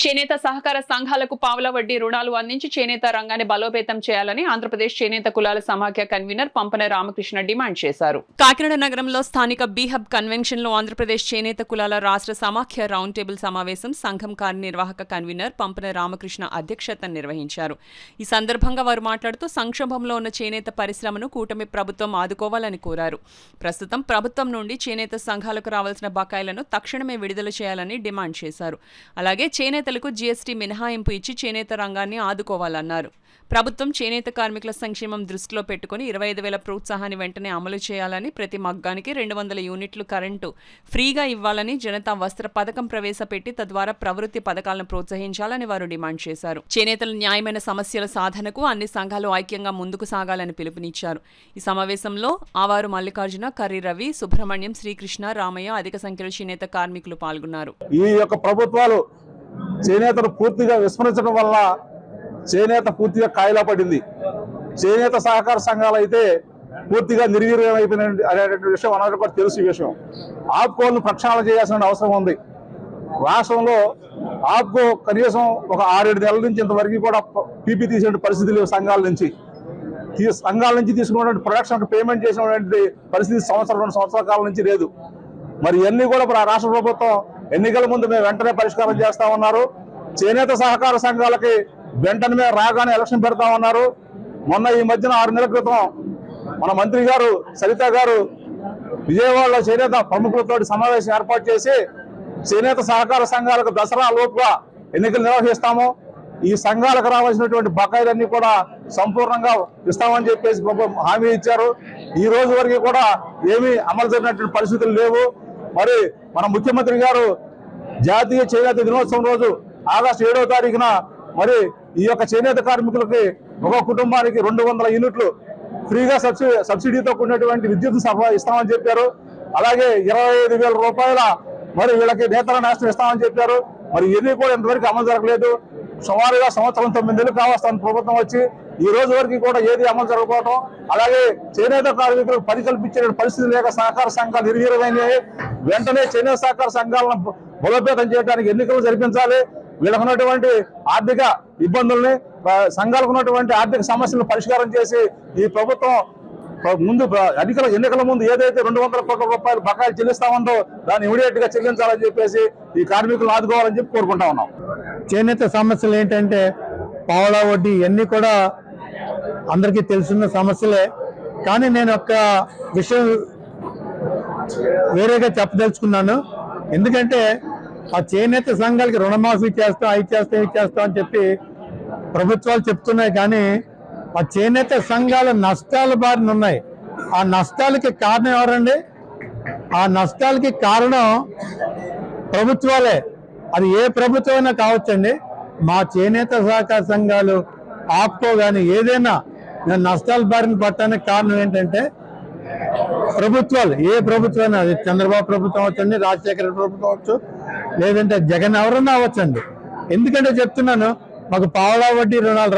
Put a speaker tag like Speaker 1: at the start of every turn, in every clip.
Speaker 1: చేనేత సహకార సంఘాలకు పావలా వడ్డీ రుణాలు అందించి చేనేత రంగాన్ని బలోపేతం చేయాలని ఆంధ్రప్రదేశ్ చేనేత కులాల సమాఖ్య కన్వీనర్ పంపన రామకృష్ణ డిమాండ్ చేశారు. కాకినాడ నగరంలో స్థానిక బీహబ్ కన్వెన్షన్ లో ఆంధ్రప్రదేశ్ చేనేత కులాల రాష్ట్ర సమాఖ్య రౌండ్ టేబుల్ సమావేశం సంఘం కార్యనిర్వాహక కన్వీనర్ పంపన రామకృష్ణ అధ్యక్షతన నిర్వహించారు. ఈ సందర్భంగా వారు మాట్లాడుతూ సంక్షోభంలో ఉన్న చేనేత పరిశ్రమను కూటమి ప్రభుత్వం ఆదుకోవాలని కోరారు. ప్రస్తుతం ప్రభుత్వం నుండి చేనేత సంఘాలకు రావాల్సిన బకాయిలను తక్షణమే విడుదల చేయాలని డిమాండ్ చేశారు. అలాగే చేనేతలకు జీఎస్టీ మినహాయింపు ఇచ్చి చేనేత రంగాన్ని ఆదుకోవాలన్నారు. ప్రభుత్వం చేనేత కార్మికుల సంక్షేమం దృష్టిలో పెట్టుకుని 25,000 ప్రోత్సాహాన్ని వెంటనే అమలు చేయాలని, ప్రతి మగ్గానికి 200 యూనిట్లు కరెంటు ఫ్రీగా ఇవ్వాలని, జనతా వస్త్ర పథకం ప్రవేశపెట్టి తద్వారా ప్రవృత్తి పథకాలను ప్రోత్సహించాలని వారు డిమాండ్ చేశారు. చేనేతల న్యాయమైన సమస్యల సాధనకు అన్ని సంఘాలు ఐక్యంగా ముందుకు సాగాలని పిలుపునిచ్చారు. ఈ సమావేశంలో ఆవారు మల్లికార్జున, కర్రి రవి, సుబ్రహ్మణ్యం, శ్రీకృష్ణ, రామయ్య అధిక సంఖ్యలో చేనేత కార్మికులు పాల్గొన్నారు.
Speaker 2: ఈ యొక్క ప్రభుత్వాలు చేనేతను పూర్తిగా విస్మరించడం వల్ల చేనేత పూర్తిగా కాయిలా పడింది. చేనేత సహకార సంఘాలు అయితే పూర్తిగా నిర్వీర్యం అయిపోయిన అనేటువంటి విషయం అందరికీ కూడా తెలుసు. ఈ విషయం ఆప్కోను ప్రక్షాళన చేయాల్సిన అవసరం ఉంది. రాష్ట్రంలో ఆప్కో కనీసం ఒక 6-7 నెలల నుంచి ఇంతవరకు కూడా పీపీ తీసే పరిస్థితి లేవు. సంఘాల నుంచి తీసుకున్నటువంటి ప్రొడక్షన్ పేమెంట్ చేసినటువంటి పరిస్థితి 1-2 సంవత్సరాల కాలం నుంచి లేదు. మరి ఇవన్నీ కూడా రాష్ట్ర ప్రభుత్వం ఎన్నికల ముందు మేము వెంటనే పరిష్కారం చేస్తా ఉన్నారు. చేనేత సహకార సంఘాలకి వెంటనే రాగానే ఎలక్షన్ పెడతా ఉన్నారు. మొన్న ఈ మధ్యన 6 నెలల క్రితం మన మంత్రి గారు సరిత గారు విజయవాడలో చేనేత ప్రముఖులతో సమావేశం ఏర్పాటు చేసి చేనేత సహకార సంఘాలకు దసరా లోపుగా ఎన్నికలు నిర్వహిస్తాము, ఈ సంఘాలకు రావాల్సినటువంటి బకాయిలన్నీ కూడా సంపూర్ణంగా ఇస్తామని చెప్పేసి హామీ ఇచ్చారు. ఈ రోజు వరకు కూడా ఏమీ అమలు జరిగినటువంటి పరిస్థితులు లేవు. మరి మన ముఖ్యమంత్రి గారు జాతీయ చేనేత దినోత్సవం రోజు ఆగస్టు 7వ తారీఖున మరి ఈ యొక్క చేనేత కార్మికులకి ఒక కుటుంబానికి 200 యూనిట్లు ఫ్రీగా సబ్సిడీతో కూడినటువంటి విద్యుత్ సరఫరా ఇస్తామని చెప్పారు. అలాగే 25,000 రూపాయల మరి వీళ్ళకి నేతల నేస్తం ఇస్తామని చెప్పారు. మరి ఇవన్నీ కూడా ఇంతవరకు అమలు జరగలేదు. సుమారుగా సంవత్సరం 9 నెలలు కావస్తాను ప్రభుత్వం వచ్చి ఈ రోజు వరకు కూడా ఏది అమలు జరగకపోవడం, అలాగే చేనేత కార్మికులకు పని కల్పించే పరిస్థితి లేక సహకార సంఘాలు నిర్వీర్యమైనవి. వెంటనే చేనేత సహకార సంఘాలను బలోపేతం చేయడానికి ఎన్నికలు జరిపించాలి. వీళ్ళకు ఉన్నటువంటి ఆర్థిక ఇబ్బందుల్ని, సంఘాలకు ఉన్నటువంటి ఆర్థిక సమస్యలను పరిష్కారం చేసి ఈ ప్రభుత్వం ముందు ఎన్నికల ముందు ఏదైతే 200 కోట్ల రూపాయలు బకాయిలు చెల్లిస్తామందో దాన్ని ఇమీడియట్ గా చెల్లించాలని చెప్పేసి ఈ కార్మికులను ఆదుకోవాలని చెప్పి కోరుకుంటా ఉన్నాం.
Speaker 3: చేనేత సమస్యలు ఏంటంటే పావలా వడ్డీ ఇవన్నీ కూడా అందరికీ తెలుసున్న సమస్యలే. కానీ నేను ఒక విషయం వేరేగా చెప్పదలుచుకున్నాను. ఎందుకంటే ఆ చేనేత సంఘాలకి రుణమాఫీ చేస్తాం, అవి చేస్తాం, ఇవి చేస్తాం అని చెప్పి ప్రభుత్వాలు చెప్తున్నాయి. కానీ ఆ చేనేత సంఘాల నష్టాల బారిన ఉన్నాయి. ఆ నష్టాలకి కారణం ఎవరండి? ఆ నష్టాలకి కారణం ప్రభుత్వాలే. అది ఏ ప్రభుత్వం అయినా కావచ్చండి. మా చేనేత సహకార సంఘాలు ఆప్కో కానీ ఏదైనా నష్టాల బారిన పట్టడానికి కారణం ఏంటంటే ప్రభుత్వాలు. ఏ ప్రభుత్వం అయినా, అది చంద్రబాబు ప్రభుత్వం అవచ్చండి, రాజశేఖర ప్రభుత్వం అవచ్చు, లేదంటే జగన్ ఎవరన్నా అవ్వచ్చండి. ఎందుకంటే చెప్తున్నాను, మాకు పావలా వడ్డీ రుణాలు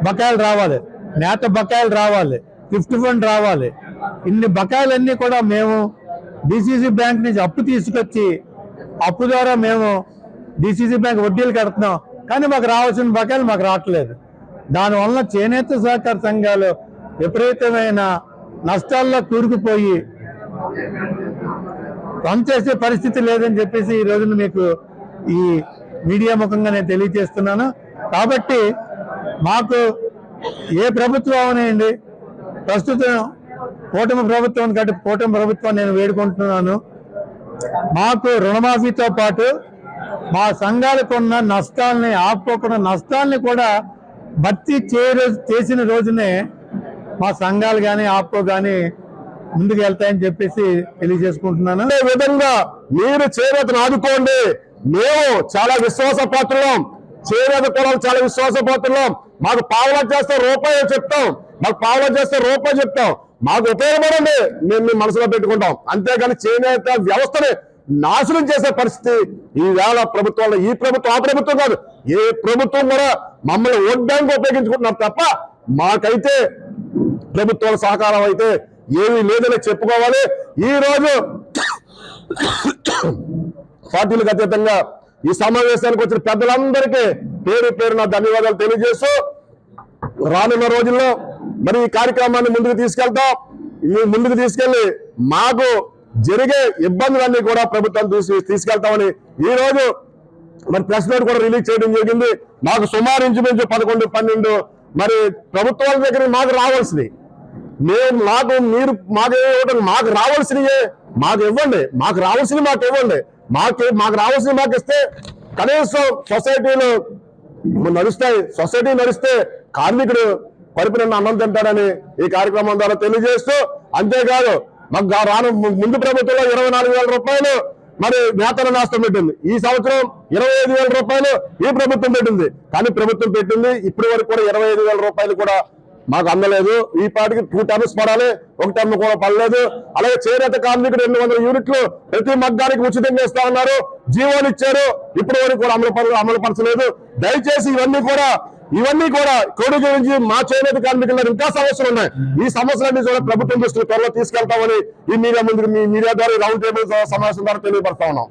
Speaker 3: బకాయిలు రావాలి, నేత బకాయిలు రావాలి, గిఫ్ట్ ఫండ్ రావాలి. ఇన్ని బకాయిలన్నీ కూడా మేము డిసిసి బ్యాంక్ నుంచి అప్పు తీసుకొచ్చి అప్పు ద్వారా మేము డిసిసి బ్యాంక్ వడ్డీలు కడుతున్నాం. కానీ మాకు రావాల్సిన బకాయిలు మాకు రావట్లేదు. దానివల్ల చేనేత సహకార సంఘాలు విపరీతమైన నష్టాల్లో కూరుకుపోయి పనిచేసే పరిస్థితి లేదని చెప్పేసి ఈ రోజున మీకు ఈ మీడియా ముఖంగా నేను తెలియజేస్తున్నాను. కాబట్టి మాకు ఏ ప్రభుత్వం అవనండి, ప్రస్తుతం కూటమి ప్రభుత్వం కాబట్టి కూటమి ప్రభుత్వం నేను వేడుకుంటున్నాను, మాకు రుణమాఫీతో పాటు మా సంఘాలకు ఉన్న నష్టాలని, ఆపుకోకుండా నష్టాలని కూడా భర్తీ చేసిన రోజునే మా సంఘాలు కానీ ఆప్కో కానీ ముందుకు వెళ్తాయని చెప్పేసి తెలియజేసుకుంటున్నాను.
Speaker 2: అదే విధంగా మీరు చేనేతను ఆదుకోండి. మేము చాలా విశ్వాసపాత్రులం, చేనేత కులం చాలా విశ్వాసపాత్రులం. మాకు పావలా చేస్తే రూపాయి చెప్తాం, మాకు ఉపయోగపడండి, మేము మీ మనసులో పెట్టుకుంటాం. అంతేగాని చేనేత వ్యవస్థని నాశనం చేసే పరిస్థితి ఈ వేళ ప్రభుత్వాల్లో, ఈ ప్రభుత్వం ఆ ప్రభుత్వం కాదు, ఏ ప్రభుత్వం కూడా మమ్మల్ని ఓట్ బ్యాంక్ ఉపయోగించుకుంటున్నారు తప్ప మాకైతే ప్రభుత్వాల సహకారం అయితే ఏమీ లేదని చెప్పుకోవాలి. ఈ రోజు పార్టీలకు అతీతంగా
Speaker 4: ఈ సమావేశానికి వచ్చిన పెద్దలందరికీ పేరు పేరున ధన్యవాదాలు తెలియజేస్తూ రానున్న రోజుల్లో మరి ఈ కార్యక్రమాన్ని ముందుకు తీసుకెళ్లి మాకు జరిగే ఇబ్బందులన్నీ కూడా ప్రభుత్వం తీసుకెళ్తామని ఈ రోజు మరి ప్రెస్ నోట్ కూడా రిలీజ్ చేయడం జరిగింది. మాకు సుమారు ఇంచుమించు 11-12 మరి ప్రభుత్వాల దగ్గర మాకు రావాల్సినవి మాకు రావాల్సినవి మాకు ఇవ్వండి, మాకు రావాల్సినవి మాకు ఇస్తే కనీసం సొసైటీలో నడుస్తాయి. సొసైటీ నడిస్తే కార్మికుడు కడుపు నిండా అన్నం తింటాడని ఈ కార్యక్రమం ద్వారా తెలియజేస్తూ, అంతేకాదు మాకు రాను ముందు ప్రభుత్వంలో 24,000 రూపాయలు మరి వేతన నష్టం పెట్టింది. ఈ సంవత్సరం 25,000 రూపాయలు ఈ ప్రభుత్వం పెట్టింది. కానీ ప్రభుత్వం పెట్టింది ఇప్పటి వరకు కూడా 25,000 రూపాయలు కూడా మాకు అందలేదు. ఈ పాటికి 2 టర్మ్స్ పడాలి, 1 టర్మ్ కూడా పడలేదు. అలాగే చేనేత కార్మికుడు 200 యూనిట్లు ప్రతి మగ్గానికి ఉచితంగా ఇస్తా ఉన్నారు, జీవోలు ఇచ్చారు, ఇప్పటి వరకు కూడా అమలు పరచలేదు. దయచేసి ఇవన్నీ కూడా కోడి గురించి మా చేనేత కార్మికుల్లో ఇంకా సమస్యలు ఉన్నాయి. ఈ సమస్యలన్నీ కూడా ప్రభుత్వం దృష్టికి త్వరలో తీసుకెళ్తామని ఈ మీడియా ద్వారా రౌండ్ టేబుల్ సమావేశం ద్వారా తెలియపడతా ఉన్నాం.